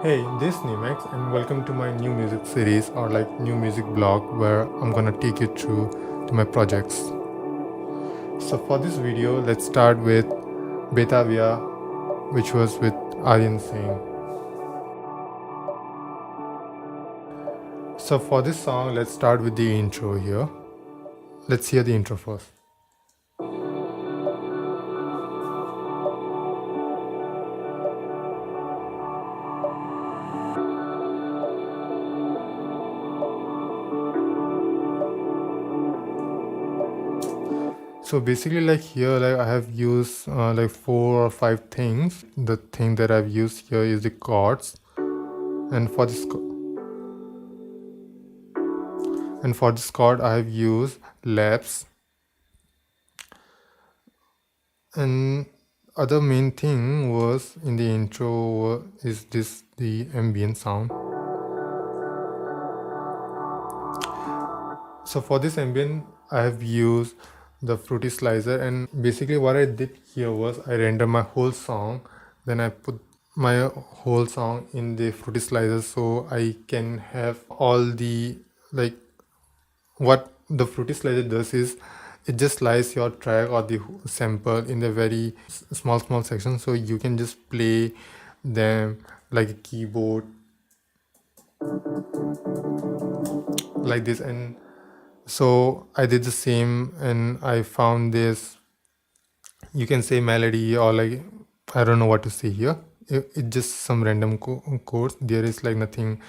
Hey, this is Neemax and welcome to my new music series or new music blog where I'm gonna take you through to my projects. So for this video, let's start with Beetabiyaan, which was with Aryan Singh. So for this song, let's start with the intro here. Let's hear the intro first. So basically here I have used 4 or 5 things. The thing that I've used here is the chords, and for this chord I have used laps, and other main thing was in the intro is the ambient sound. So for this ambient I have used the fruity slicer, and basically what I did here was I render my whole song, then I put my whole song in the fruity slicer so I can have all the what the fruity slicer does is it just slices your track or the sample in the very small section, so you can just play them like a keyboard like this. And so I did the same, and I found this, you can say melody, or I don't know what to say here. It just some random chords. There is nothing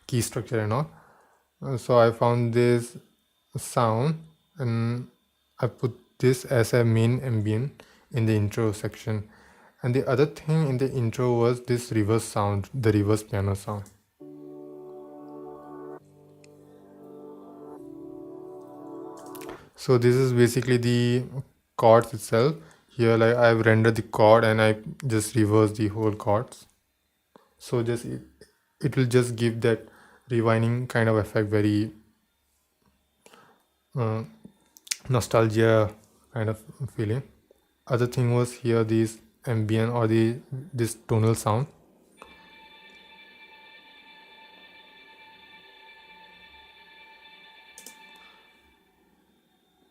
key structure and all. So I found this sound and I put this as a main ambient in the intro section. And the other thing in the intro was this reverse sound, the reverse piano sound. So this is basically the chords itself. Here I've rendered the chord and I just reverse the whole chords. So it will just give that rewinding kind of effect, very nostalgia kind of feeling. Other thing was here this ambient or this tonal sound.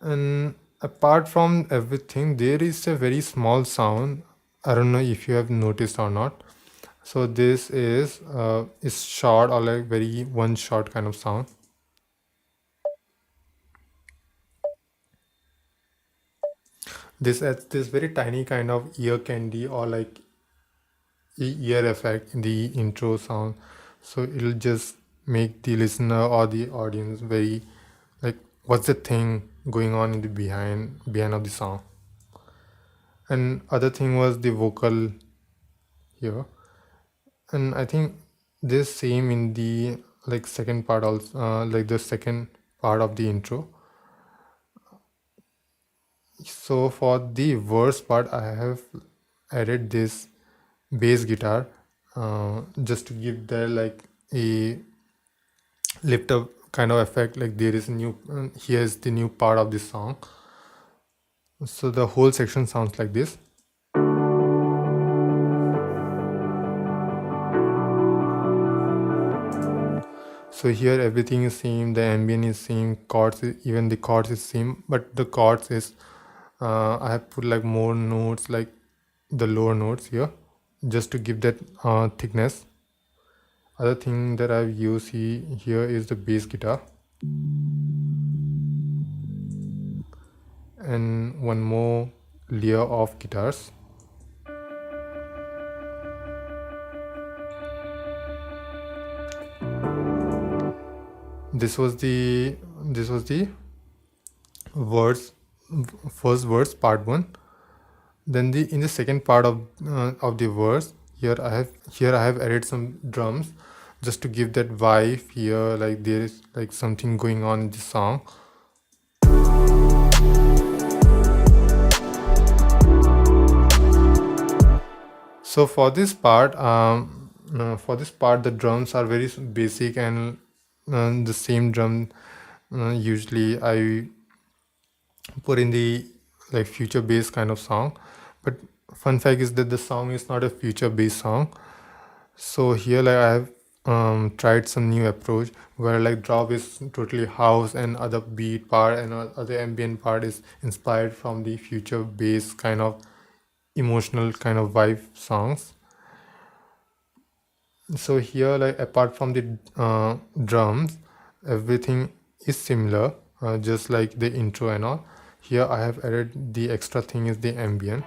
And apart from everything, there is a very small sound. I don't know if you have noticed or not. So this is short or very one shot kind of sound. This adds this very tiny kind of ear candy or ear effect in the intro sound, so it'll just make the listener or the audience very what's the thing going on in the behind of the song. And other thing was the vocal here, and I think this same in the second part also, the second part of the intro. So for the verse part I have added this bass guitar, just to give there a lift up kind of effect, like there is a new here's the new part of this song. So the whole section sounds like this. So here everything is same, the ambient is same, chords even the chords is same, but the chords is I have put more notes, like the lower notes here, just to give that thickness. Other thing that I've used here is the bass guitar, and one more layer of guitars. This was the words, first verse part 1. Then in the second part of the verse, here I have added some drums just to give that vibe here, like there is something going on in the song. So for this part the drums are very basic, and the same drum usually I put in the future bass kind of song. But fun fact is that the song is not a future bass song. So here like I have tried some new approach where like drop is totally house and other beat part and other ambient part is inspired from the future bass kind of emotional kind of vibe songs. So here like apart from the drums, everything is similar, just like the intro and all. Here I have added the extra thing is the ambient.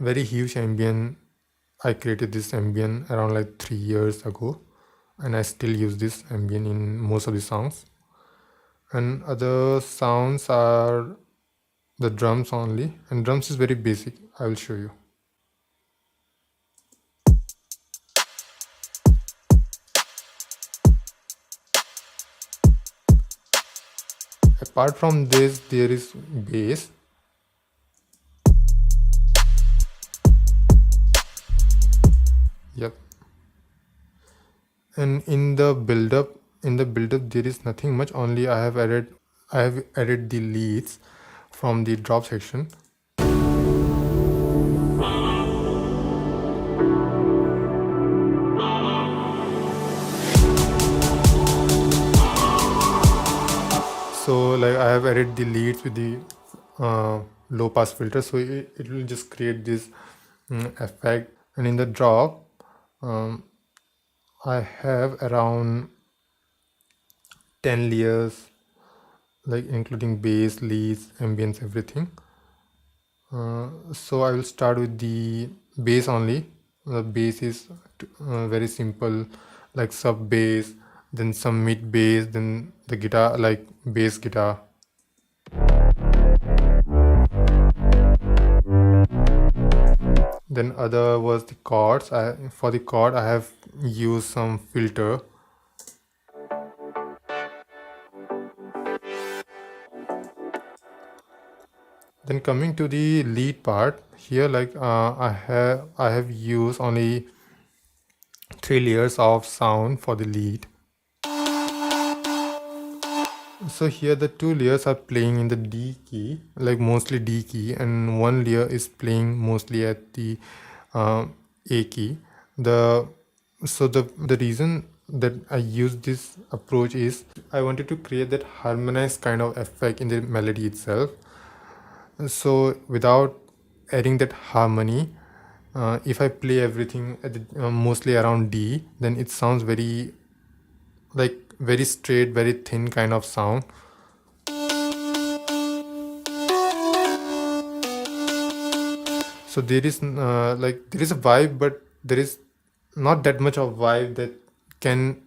Very huge ambient. I created this ambient around like 3 years ago, and I still use this ambient in most of the songs. And other sounds are the drums only, and drums is very basic. I will show you. Apart from this, there is bass. Yep. And in the build up there is nothing much, only I have added the leads from the drop section. So like I have added the leads with the low pass filter, so it will just create this effect. And in the drop, um, I have around 10 layers, like including bass, leads, ambience, everything. So I will start with the bass only. The bass is very simple, like sub bass, then some mid bass, then the guitar, like bass guitar. Then other was the chords. For the chord I have used some filter. Then coming to the lead part, here like I have used only 3 layers of sound for the lead. So here the 2 layers are playing in the D key, like mostly D key, and one layer is playing mostly at the A key. The reason that I use this approach is I wanted to create that harmonized kind of effect in the melody itself. So without adding that harmony, if I play everything at mostly around D, then it sounds very like very straight, very thin kind of sound. So there is a vibe, but there is not that much of vibe that can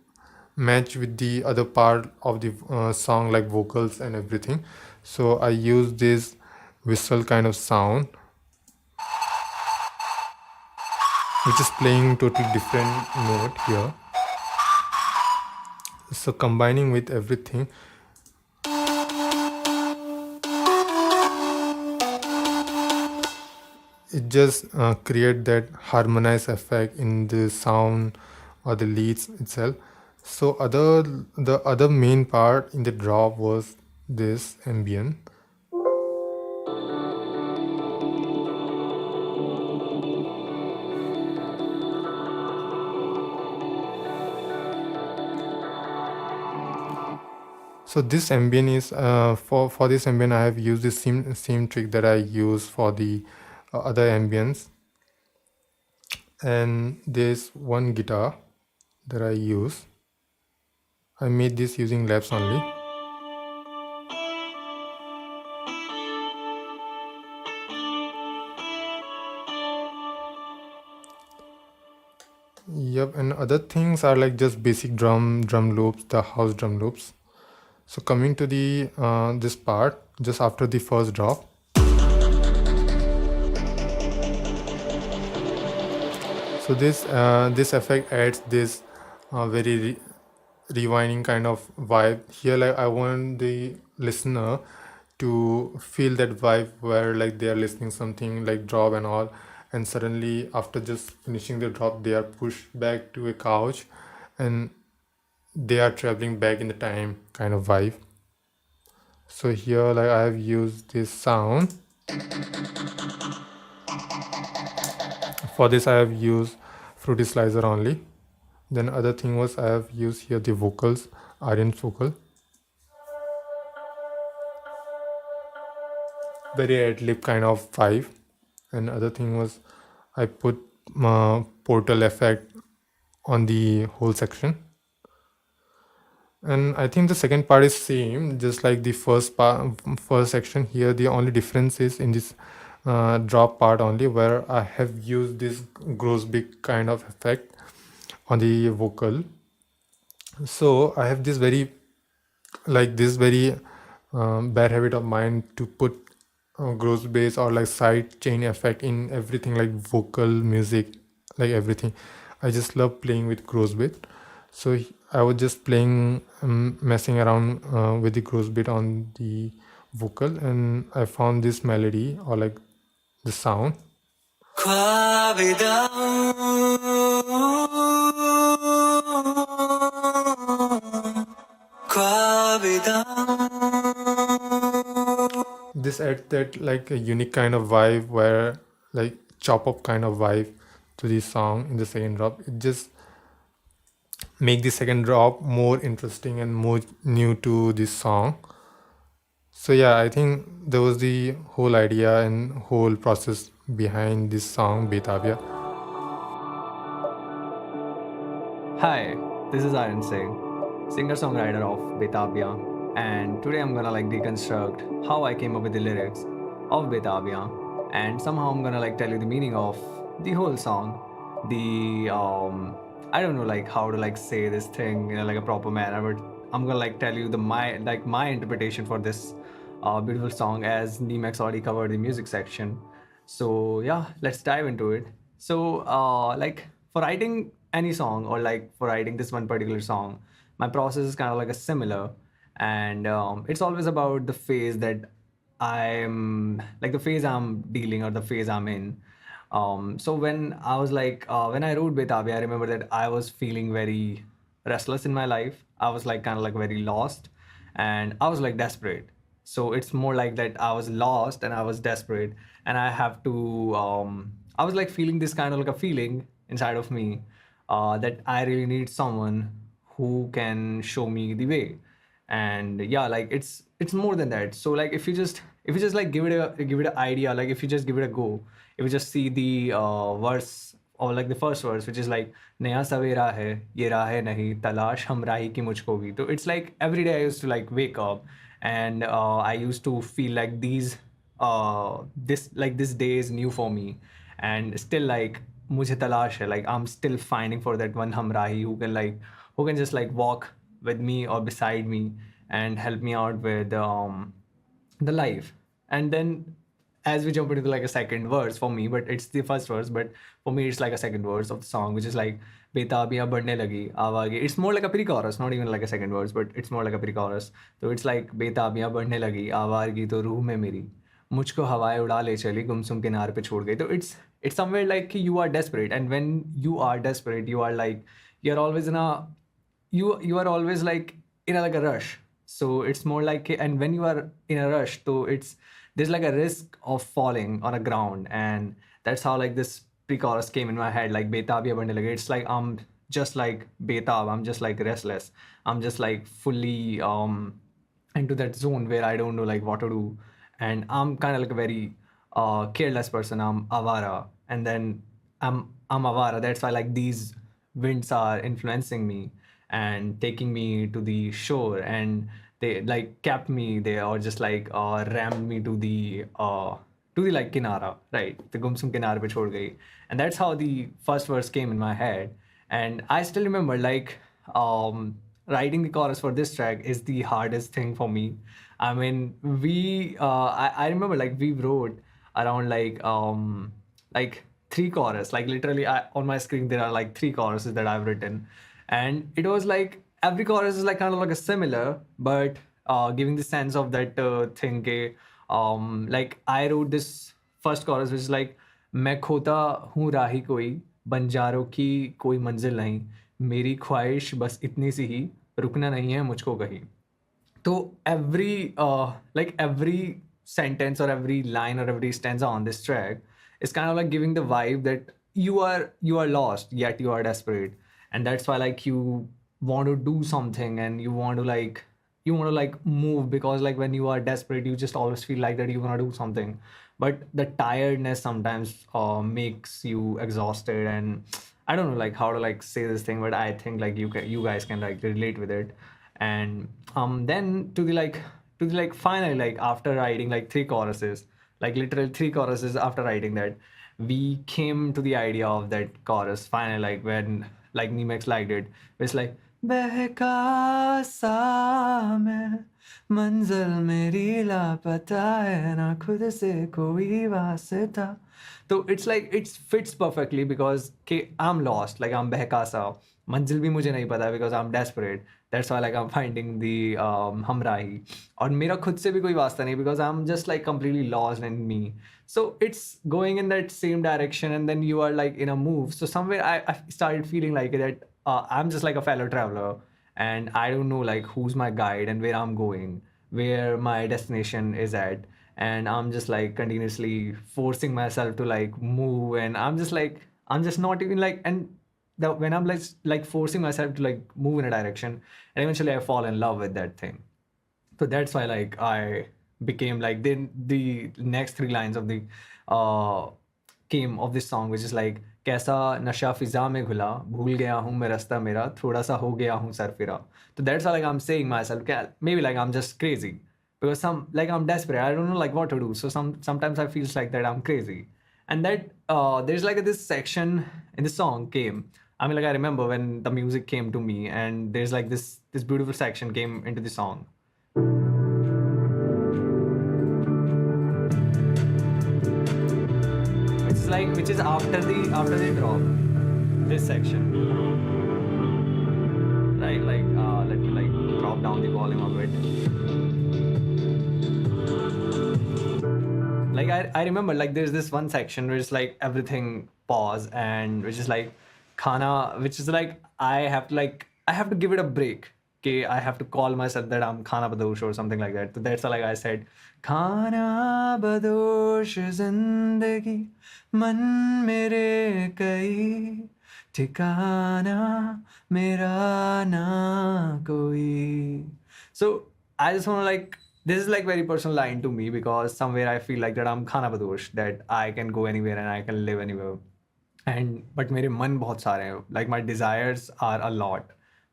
match with the other part of the song, like vocals and everything. So I use this whistle kind of sound, which is playing totally different note here. So combining with everything, it just create that harmonized effect in the sound or the leads itself. So the other main part in the drop was this ambient. So this ambient is for this ambient I have used the same trick that I use for the other ambience. And there's one guitar that I use. I made this using laps only. Yep, and other things are like just basic drum loops, the house drum loops. So coming to the this part just after the first drop. So this effect adds this very rewinding kind of vibe. Here like I want the listener to feel that vibe where like they are listening something like drop and all, and suddenly after just finishing the drop they are pushed back to a couch and they are traveling back in the time kind of vibe. So here like I have used this sound. For this I have used Fruity Slicer only. Then other thing was I have used here the vocals, Aryan's vocal. Very ad-lib kind of vibe. And other thing was I put portal effect on the whole section. And I think the second part is same, just like the first section. Here the only difference is in this drop part only, where I have used this grows big kind of effect on the vocal. So I have this very bad habit of mine to put gross bass or like side chain effect in everything, like vocal, music, like everything. I just love playing with gross beat. So I was just playing, messing around with the gross beat on the vocal, and I found this melody or like the sound. This adds that like a unique kind of vibe, where like chop up kind of vibe to the song in the second drop. It just make the second drop more interesting and more new to this song. So yeah, I think that was the whole idea and whole process behind this song Beetabiyaan. Hi, this is Aryan Singh, singer-songwriter of Beetabiyaan, and today I'm gonna like deconstruct how I came up with the lyrics of Beetabiyaan, and somehow I'm gonna like tell you the meaning of the whole song. The I don't know like how to like say this thing in like a proper manner, but I'm gonna like tell you my interpretation for this beautiful song, as Neemax already covered the music section. So yeah, let's dive into it. So like for writing any song, or like for writing this one particular song, my process is kind of like a similar, and it's always about the phase that I'm like the phase I'm dealing, or the phase I'm in. So when I was like when I wrote Betabi, I remember that I was feeling very restless in my life. I was like kind of like very lost, and I was like desperate. So it's more like that I was lost and I was desperate, and I have to I was like feeling this kind of like a feeling inside of me, that I really need someone who can show me the way. And yeah, like it's more than that. So like if you just like give it an idea, like if you just give it a go, if you just see the verse, or like the first verse, which is like नया सवेरा है ये राहें नहीं तलाश हम राही की मुझको भी. So it's like every day I used to like wake up, and I used to feel like this day is new for me, and still like मुझे तलाश है, like I'm still finding for that one हमराही who can just like walk with me or beside me and help me out with the life. And then as we jump into like a second verse for me, but it's the first verse, but for me it's like a second verse of the song, which is like बेताबियां बढ़ने लगी आवागे. It's more like a pre-chorus, not even like a second verse, but it's more like a pre-chorus. So it's like बेताबियां बढ़ने लगी आवारगी तो रूह में मेरी मुझको हवाएं उड़ा ले चली गुमसुम किनारे पे छोड़ गई. तो it's somewhere like you are desperate, and when you are desperate, you are like you're always in a you are always like in a, like a rush. So it's more like, and when you are in a rush, so it's there's like a risk of falling on a ground. And that's how like this pre-chorus came in my head, like betab ya bande lage. It's like I'm just like betab, I'm just like restless, I'm just like fully into that zone where I don't know like what to do, and I'm kind of like a very careless person. I'm avara, and then I'm avara. That's why like these winds are influencing me and taking me to the shore, and they like kept me there, or just like rammed me to the like kinara, right? The gumsum kinara pe chhod gayi. And that's how the first verse came in my head. And I still remember like writing the chorus for this track is the hardest thing for me. I mean, I remember like we wrote around like three chorus. Like literally on my screen there are like three choruses that I've written. And it was like every chorus is like kind of like a similar, but giving the sense of that thing ke, like I wrote this first chorus, which is like मैं खोता हूँ राही कोई बंजारों की कोई मंजिल नहीं मेरी ख्वाहिश बस इतनी सी ही रुकना नहीं है मुझको कहीं. So every sentence or every line or every stanza on this track is kind of like giving the vibe that you are lost, yet you are desperate. And that's why like you want to do something, and you want to like move, because like when you are desperate, you just always feel like that you want to do something. But the tiredness sometimes makes you exhausted. And I don't know like how to like say this thing, but I think like you guys can like relate with it. And then to the like finally, like after writing like three choruses, like literal three choruses, after writing that, we came to the idea of that chorus finally, like when like Neemax liked it. It's like बहका सा मैं, मंजिल मेरी लापता है, ना खुद से कोई वास्ता. So it's like it fits perfectly, because I'm lost, like I'm बहका सा, मंजिल भी मुझे नहीं पता because I'm desperate. That's why like I'm finding the हमराही. और मेरा खुद से भी कोई वास्ता नहीं, because I'm just like completely lost in me. So it's going in that same direction, and then you are like in a move. So somewhere I started feeling like that I'm just like a fellow traveler, and I don't know like who's my guide and where I'm going, where my destination is at. And I'm just like continuously forcing myself to like move, and I'm just not even like. And when I'm like forcing myself to like move in a direction, and eventually I fall in love with that thing. So that's why like I became like the next three lines of the uh came of this song, which is like कैसा नशा फिजा में घुला, भूल गया हूँ मैं रास्ता मेरा, थोड़ा सा हो गया हूँ सर फिरा. So that's why like I'm saying myself, maybe like I'm just crazy, because I'm desperate, I don't know like what to do. So sometimes I feels like that I'm crazy. And that there's like this section in the song came. I mean, like I remember when the music came to me, and there's like this beautiful section came into the song. Which is after the drop, this section, right? Like let me like drop down the volume a bit. Like I remember like there's this one section where it's like everything pause, and which is like khana, which is like I have to give it a break. Okay, I have to call myself that I'm khana badosh or something like that. So that's why like I said khana badosh zindagi man mere kai ठिकाना मेरा ना कोई. So I just want to like, this is like very personal line to me, because somewhere I feel like that I'm khana badosh, that I can go anywhere and I can live anywhere. And but मेरे मन बहुत सारे हैं, like my desires are a lot,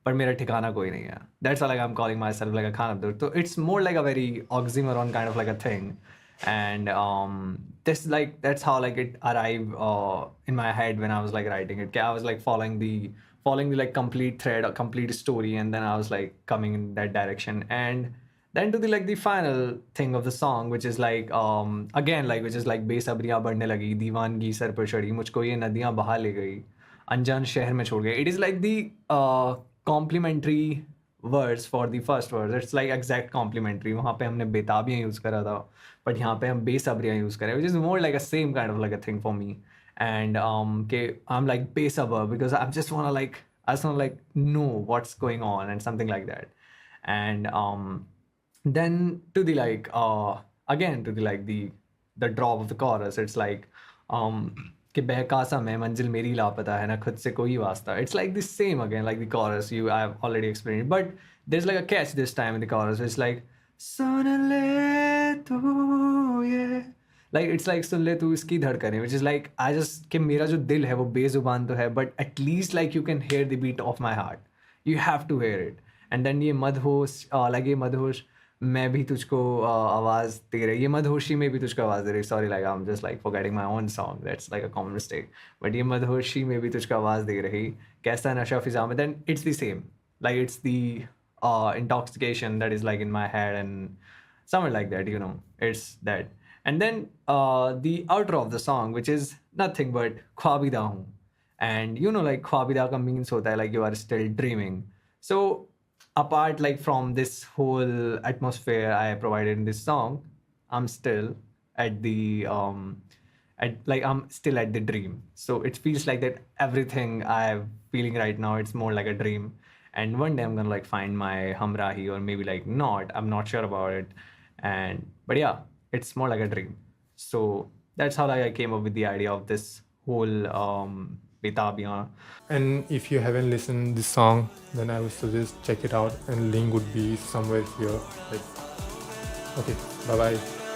पर मेरा ठिकाना कोई नहीं है. That's why like I'm calling myself like a khana badosh. So it's more like a very oxymoron kind of like a thing. And this like that's how like it arrived in my head when I was like writing it. I was like following the like complete thread or complete story, and then I was like coming in that direction. And then to the like the final thing of the song, which is like again like which is like बेसब्रियां बढ़ने लगी, दीवानगी sir पर चढ़ी, मुझको ये नदियां बहा ले गई, अनजान शहर में छोड़ गए. It is like the complimentary words for the first verse. It's like exact complimentary. वहाँ पे हमने बेताबियां यूज करा था, but यहाँ पे हम बेसब्रियां यूज करें, which is more like a same kind of like a thing for me. And I'm like बेसब्र, because I just wanna like know what's going on and something like that. And then to the like again to the like the drop of the chorus, it's like कि बहका सा मैं, मंजिल मेरी लापता है, ना खुद से कोई वास्ता. It's like the same again, like the chorus I've already explained, but there's like a catch this time in the chorus. It's like सुन ले तू ये, like it's like सुन ले तू इसकी धड़कनें, which is like I just कि मेरा जो दिल है वो बेजुबान तो है, but at least like you can hear the beat of my heart. You have to hear it. And then ये मदहोश like ये मदहोश मैं भी तुझको आवाज दे रही, ये मदहोशी में भी तुझको आवाज दे रही. Sorry, like I'm just like forgetting my own song. That's like a common mistake. But ये मदहोशी में भी तुझको आवाज दे रही, कैसा नशा फिजा में. Then it's the same. Like it's the intoxication that is like in my head, and somewhere like that, it's that. And then the outro of the song, which is nothing but ख्वाबिदा हूँ. And like ख्वाबिदा का means होता है like you are still dreaming. So apart like from this whole atmosphere I provided in this song, I'm still at the I'm still at the dream. So it feels like that everything I'm feeling right now, it's more like a dream. And one day I'm gonna like find my Hamrahi, or maybe like not. I'm not sure about it. But yeah, it's more like a dream. So that's how like I came up with the idea of this whole Beetabiyaan. And if you haven't listened this song, then I would suggest check it out, and link would be somewhere here. Like, okay, bye bye.